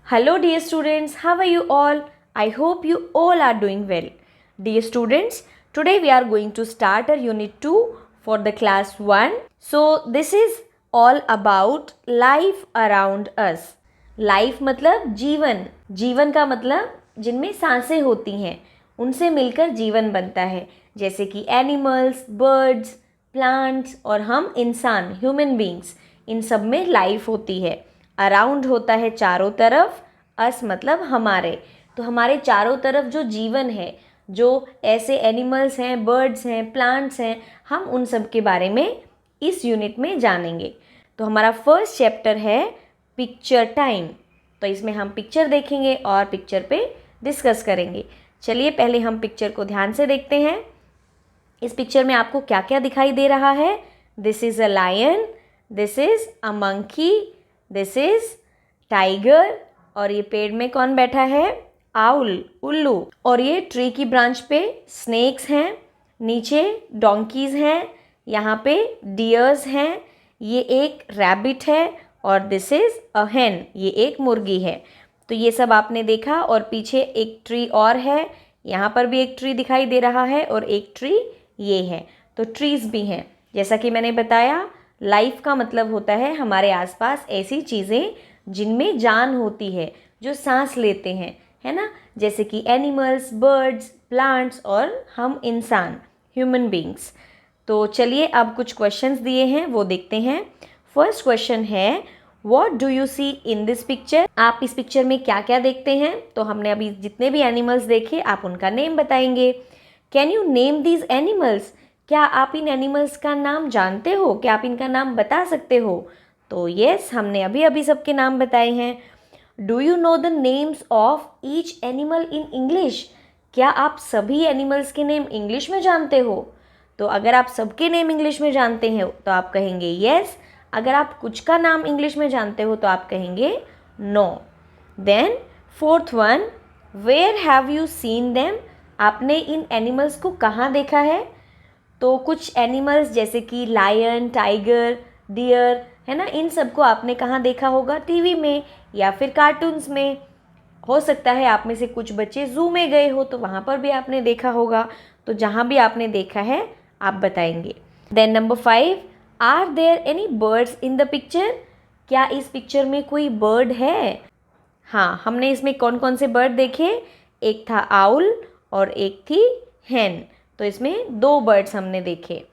Hello, dear students. How are you all? I hope you all are doing well. Dear students, today we are going to start our unit 2 for the class 1. So, this is all about life around us. Life मतलब जीवन. जीवन का मतलब जिनमें सांसें होती हैं, उनसे मिलकर जीवन बनता है. जैसे कि एनिमल्स, बर्ड्स, प्लांट्स और हम इंसान, ह्यूमन बींग्स, इन सब में लाइफ होती है. अराउंड होता है चारों तरफ, अस मतलब हमारे. तो हमारे चारों तरफ जो जीवन है, जो ऐसे एनिमल्स हैं, बर्ड्स हैं, प्लांट्स हैं, हम उन सब के बारे में इस यूनिट में जानेंगे. तो हमारा फर्स्ट चैप्टर है पिक्चर टाइम. तो इसमें हम पिक्चर देखेंगे और पिक्चर पे डिस्कस करेंगे. चलिए पहले हम पिक्चर को ध्यान से देखते हैं. इस पिक्चर में आपको क्या क्या दिखाई दे रहा है? This is a lion, this is a monkey, this is tiger, और ये पेड़ में कौन बैठा है? आउल, उल्लू. और ये ट्री की ब्रांच पे स्नेक्स हैं, नीचे डोंकीज़ हैं, यहाँ पे डियर्स हैं, ये एक रैबिट है, और दिस इज़ अ हेन, ये एक मुर्गी है. तो ये सब आपने देखा. और पीछे एक ट्री और है, यहाँ पर भी एक ट्री दिखाई दे रहा है, और एक ट्री ये है. तो ट्रीज़ भी हैं. जैसा कि मैंने बताया, लाइफ का मतलब होता है हमारे आसपास ऐसी चीज़ें जिनमें जान होती है, जो सांस लेते हैं, है ना. जैसे कि एनिमल्स, बर्ड्स, प्लांट्स और हम इंसान, ह्यूमन बींग्स. तो चलिए अब कुछ क्वेश्चंस दिए हैं वो देखते हैं. फर्स्ट क्वेश्चन है, what do you see in this picture? आप इस पिक्चर में क्या क्या देखते हैं? तो हमने अभी जितने भी एनिमल्स देखे, आप उनका नेम बताएंगे. Can you name these animals? क्या आप इन एनिमल्स का नाम जानते हो? क्या आप इनका नाम बता सकते हो? तो यस, हमने अभी अभी सबके नाम बताए हैं. Do you know the names of each animal in English? क्या आप सभी एनिमल्स के नेम इंग्लिश में जानते हो? तो अगर आप सबके नेम इंग्लिश में जानते हैं तो आप कहेंगे यस. अगर आप कुछ का नाम इंग्लिश में जानते हो तो आप कहेंगे no. Then fourth one, where have you seen them? आपने इन एनिमल्स को कहाँ देखा है? तो कुछ एनिमल्स जैसे कि लायन, टाइगर, डियर, है ना, इन सबको आपने कहाँ देखा होगा? टीवी में या फिर कार्टून्स में. हो सकता है आप में से कुछ बच्चे जू में गए हो तो वहाँ पर भी आपने देखा होगा. तो जहाँ भी आपने देखा है आप बताएंगे. Then number 5, are there any birds in the picture? क्या इस पिक्चर में कोई बर्ड है? हाँ, हमने इसमें कौन कौन से बर्ड देखे? एक था आउल और एक थी हैन. तो इसमें 2 बर्ड्स हमने देखे.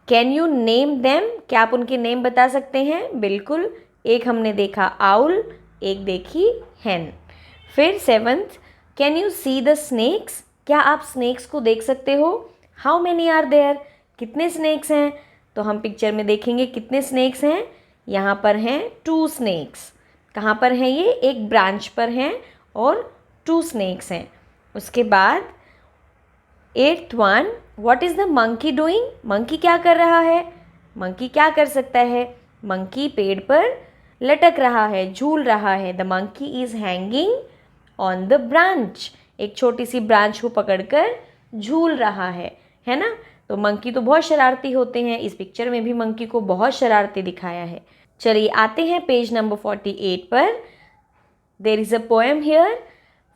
Can you name them? क्या आप उनके नेम बता सकते हैं? बिल्कुल. एक हमने देखा आउल, एक देखी हैन. फिर 7th, can you see the snakes? क्या आप स्नेक्स को देख सकते हो? How many are there? कितने स्नेक्स हैं? तो हम पिक्चर में देखेंगे कितने स्नेक्स हैं. यहाँ पर हैं 2 स्नेक्स. कहाँ पर हैं ये? एक ब्रांच पर हैं और 2 स्नेक्स हैं. उसके बाद 8th one, what is the monkey doing? Monkey क्या कर रहा है? मंकी क्या कर सकता है? मंकी पेड़ पर लटक रहा है, झूल रहा है. The monkey is hanging on the branch. एक छोटी सी ब्रांच को पकड़कर झूल रहा है ना. तो मंकी तो बहुत शरारती होते हैं. इस पिक्चर में भी मंकी को बहुत शरारती दिखाया है. चलिए आते हैं पेज नंबर 48 पर. There is a poem here,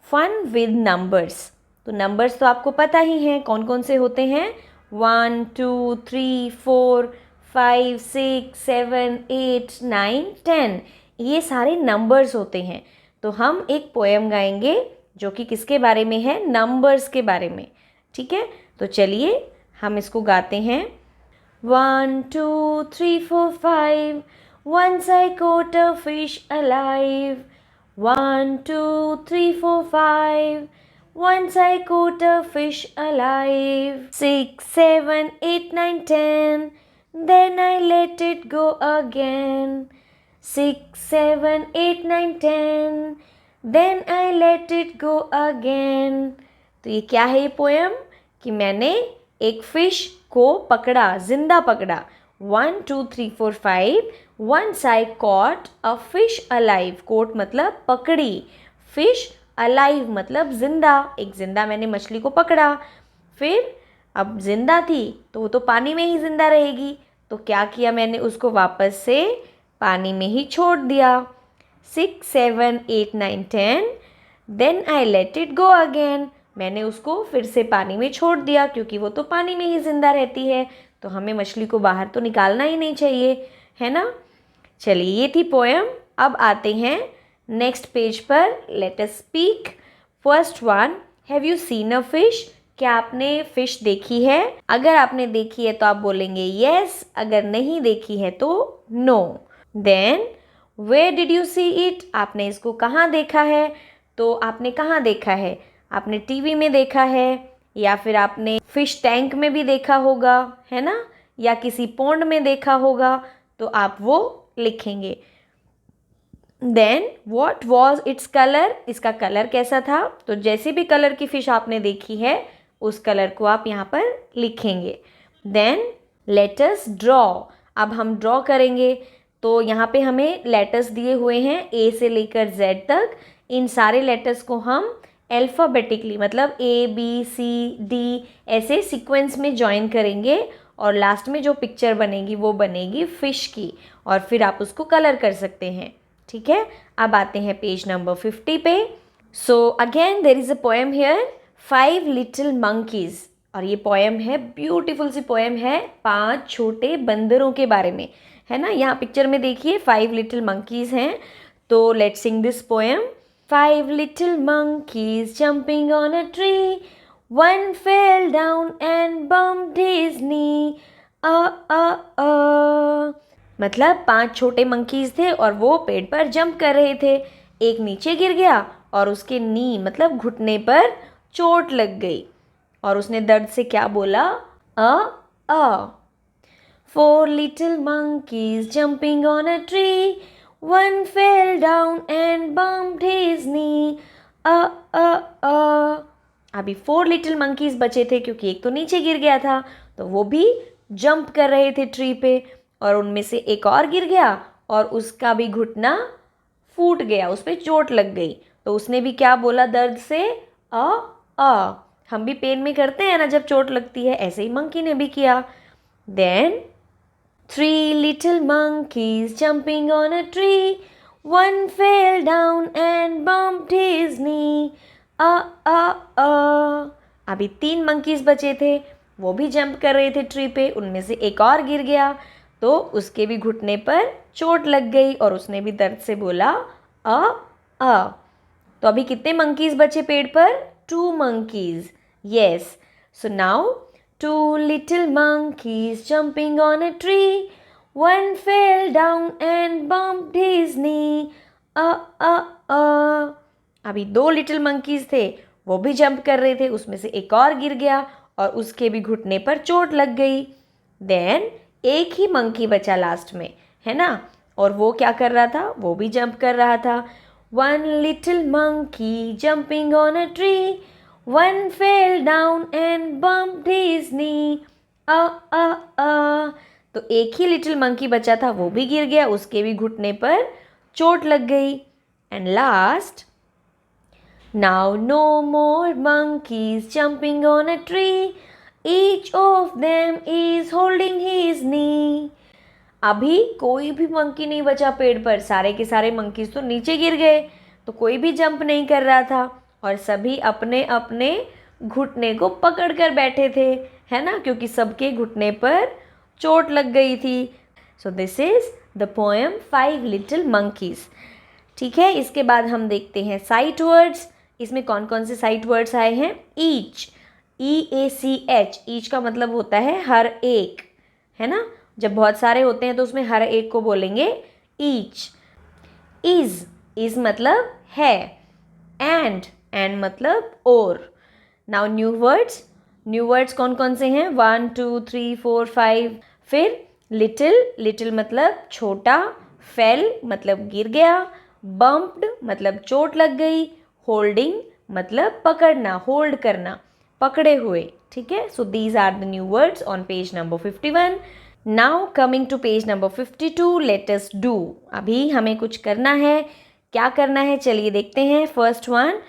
fun with numbers. तो नंबर्स तो आपको पता ही हैं कौन कौन से होते हैं. 1 2 3 4 5 6 7 8 9 10, ये सारे नंबर्स होते हैं. तो हम एक पोएम गाएंगे जो कि किसके बारे में है? नंबर्स के बारे में. ठीक है, तो चलिए हम इसको गाते हैं. 1 2 3 4 5, once I caught a fish alive. 1 2 3 4 5, once I caught a fish alive. 6 7 8 9 10, then I let it go again. 6 7 8 9 10, then I let it go again. तो ये क्या है? ये पोएम कि मैंने एक फिश को पकड़ा, जिंदा पकड़ा. 1 2 3 4 5, once I caught a fish alive. caught मतलब पकड़ी, फिश अलाइव मतलब जिंदा. एक जिंदा मैंने मछली को पकड़ा. फिर अब जिंदा थी तो वो तो पानी में ही जिंदा रहेगी. तो क्या किया मैंने? उसको वापस से पानी में ही छोड़ दिया. 6, 7, 8, 9, 10. Then I let it go again. मैंने उसको फिर से पानी में छोड़ दिया क्योंकि वो तो पानी में ही ज़िंदा रहती है, तो हमें मछली को बाहर तो निकालना ही नहीं चाहिए, है ना। चलिए, ये थी पोएम। अब आते हैं नेक्स्ट पेज पर। Let us speak. First one, have you seen a fish? क्या आपने फिश देखी है? अगर आपने देखी है तो आप बोलेंगे यस, अगर नहीं देखी है तो no. Then where did you see it? आपने इसको कहाँ देखा है? तो आपने कहाँ देखा है? आपने टीवी में देखा है, या फिर आपने फिश टैंक में भी देखा होगा, है ना, या किसी पॉन्ड में देखा होगा, तो आप वो लिखेंगे। Then what was its colour? इसका कलर कैसा था? तो जैसे भी कलर की फिश आपने देखी है उस कलर को आप यहाँ पर लिखेंगे। Then let us draw. अब हम ड्रॉ करेंगे, तो यहाँ पे हमें लेटर्स दिए हुए हैं ए से लेकर जेड तक। इन सारे लेटर्स को हम अल्फ़ाबेटिकली, मतलब ए बी सी डी ऐसे सीक्वेंस में जॉइन करेंगे, और लास्ट में जो पिक्चर बनेगी वो बनेगी फ़िश की, और फिर आप उसको कलर कर सकते हैं। ठीक है, अब आते हैं पेज नंबर 50 पे। So again there is a poem here, 5 little monkeys. और ये पोएम है, ब्यूटीफुल सी पोएम है, 5 छोटे बंदरों के बारे में, है ना। यहाँ पिक्चर में देखिए 5 लिटिल मंकीज़ हैं। तो let's Singh this poem. 5 little monkeys jumping on a tree. One fell down and bumped his knee. मतलब 5 छोटे मंकीज थे और वो पेड़ पर जंप कर रहे थे। एक नीचे गिर गया और उसके नी मतलब घुटने पर चोट लग गई, और उसने दर्द से क्या बोला? अ 4 little monkeys jumping on a tree. One fell down and bumped his knee. अभी 4 लिटिल मंकीज बचे थे क्योंकि एक तो नीचे गिर गया था, तो वो भी जंप कर रहे थे ट्री पे, और उनमें से एक और गिर गया और उसका भी घुटना फूट गया, उस पर चोट लग गई, तो उसने भी क्या बोला दर्द से? अ हम भी पेन में करते हैं ना जब चोट लगती है, ऐसे ही मंकी ने भी किया। Then 3 little monkeys jumping on a tree. One fell down and bumped his knee. अभी 3 monkeys बचे थे, वो भी जंप कर रहे थे ट्री पे, उनमें से एक और गिर गया, तो उसके भी घुटने पर चोट लग गई और उसने भी दर्द से बोला अ। तो अभी कितने monkeys बचे पेड़ पर? 2 monkeys. Yes. So now 2 little monkeys jumping on a tree. One fell down and bumped his knee. अभी 2 लिटिल मंकीज थे, वो भी जंप कर रहे थे, उसमें से एक और गिर गया और उसके भी घुटने पर चोट लग गई। देन एक ही मंकी बचा लास्ट में, है ना, और वो क्या कर रहा था? वो भी जंप कर रहा था। 1 little monkey jumping on a tree. One fell down and bumped his knee. तो एक ही लिटिल मंकी बचा था, वो भी गिर गया, उसके भी घुटने पर चोट लग गई। And last, now no more monkeys jumping on a tree. Each of them is holding his knee. अभी कोई भी मंकी नहीं बचा पेड़ पर, सारे के सारे मंकीज तो नीचे गिर गए, तो कोई भी जंप नहीं कर रहा था, और सभी अपने अपने घुटने को पकड़ कर बैठे थे, है ना, क्योंकि सबके घुटने पर चोट लग गई थी। So this is the poem 5 little monkeys. ठीक है, इसके बाद हम देखते हैं साइट वर्ड्स। इसमें कौन कौन से साइट वर्ड्स आए हैं? ईच, EACH, ईच का मतलब होता है हर एक, है ना। जब बहुत सारे होते हैं तो उसमें हर एक को बोलेंगे ईच। इज मतलब है, एंड मतलब और। नाउ न्यू वर्ड्स कौन कौन से हैं? 1 2 3 4 5। फिर लिटिल मतलब छोटा, फेल मतलब गिर गया, बम्प्ड मतलब चोट लग गई, होल्डिंग मतलब पकड़ना, होल्ड करना, पकड़े हुए। ठीक है, so these are the new words on page number 51। Now coming to page number 52, let us do. अभी हमें कुछ करना है। क्या करना है चलिए देखते हैं। First one,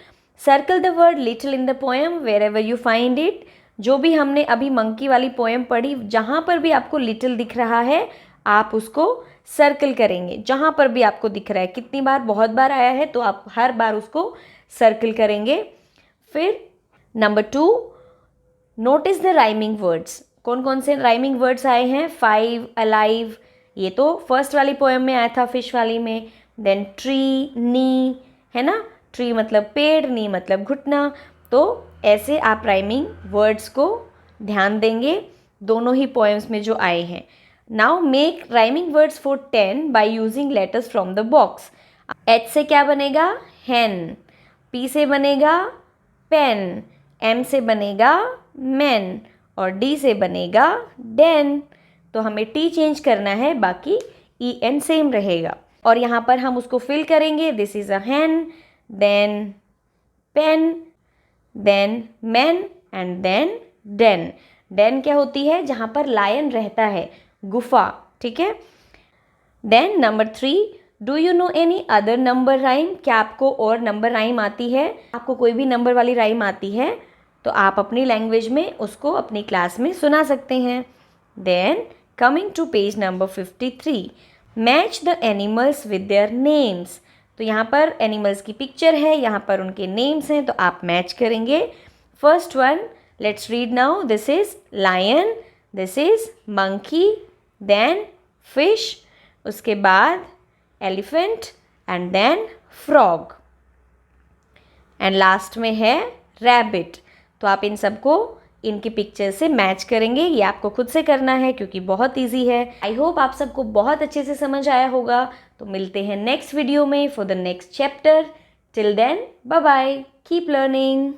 circle the word little in the poem wherever you find it. जो भी हमने अभी मंकी वाली पोएम पढ़ी, जहाँ पर भी आपको लिटिल दिख रहा है आप उसको सर्कल करेंगे जहाँ पर भी आपको दिख रहा है। कितनी बार, बहुत बार आया है तो आप हर बार उसको सर्कल करेंगे। फिर number 2, notice the rhyming words. कौन कौन से राइमिंग वर्ड्स आए हैं? 5, अलाइव, ये तो फर्स्ट वाली पोएम में आया था, फिश वाली में। देन ट्री, नी, है ना, ट्री मतलब पेड़, नी मतलब घुटना। तो ऐसे आप राइमिंग वर्ड्स को ध्यान देंगे दोनों ही पोएम्स में जो आए हैं। Now make rhyming words for 10 by using letters from the box. H से क्या बनेगा? हैन। पी से बनेगा पेन। एम से बनेगा मैन। और डी से बनेगा डेन। तो हमें टी चेंज करना है, बाकी ई एन सेम रहेगा। और यहाँ पर हम उसको फिल करेंगे। This is a hen, then pen, then man and then den. Den क्या होती है? जहाँ पर लायन रहता है, गुफा, ठीक है। Then number 3, do you know any other number rhyme? क्या आपको और नंबर राइम आती है? आपको कोई भी नंबर वाली राइम आती है तो आप अपनी लैंग्वेज में उसको अपनी क्लास में सुना सकते हैं। Then coming to page number 53, match the animals with their names. तो यहाँ पर एनिमल्स की पिक्चर है, यहाँ पर उनके नेम्स हैं, तो आप मैच करेंगे। First one, let's read now. This is lion, this is monkey, then fish, उसके बाद elephant and then frog, and last में है रैबिट। तो आप इन सबको इनकी पिक्चर से मैच करेंगे। ये आपको खुद से करना है क्योंकि बहुत इजी है। आई होप आप सबको बहुत अच्छे से समझ आया होगा। तो मिलते हैं नेक्स्ट वीडियो में for the next chapter. Till then, bye bye, keep learning.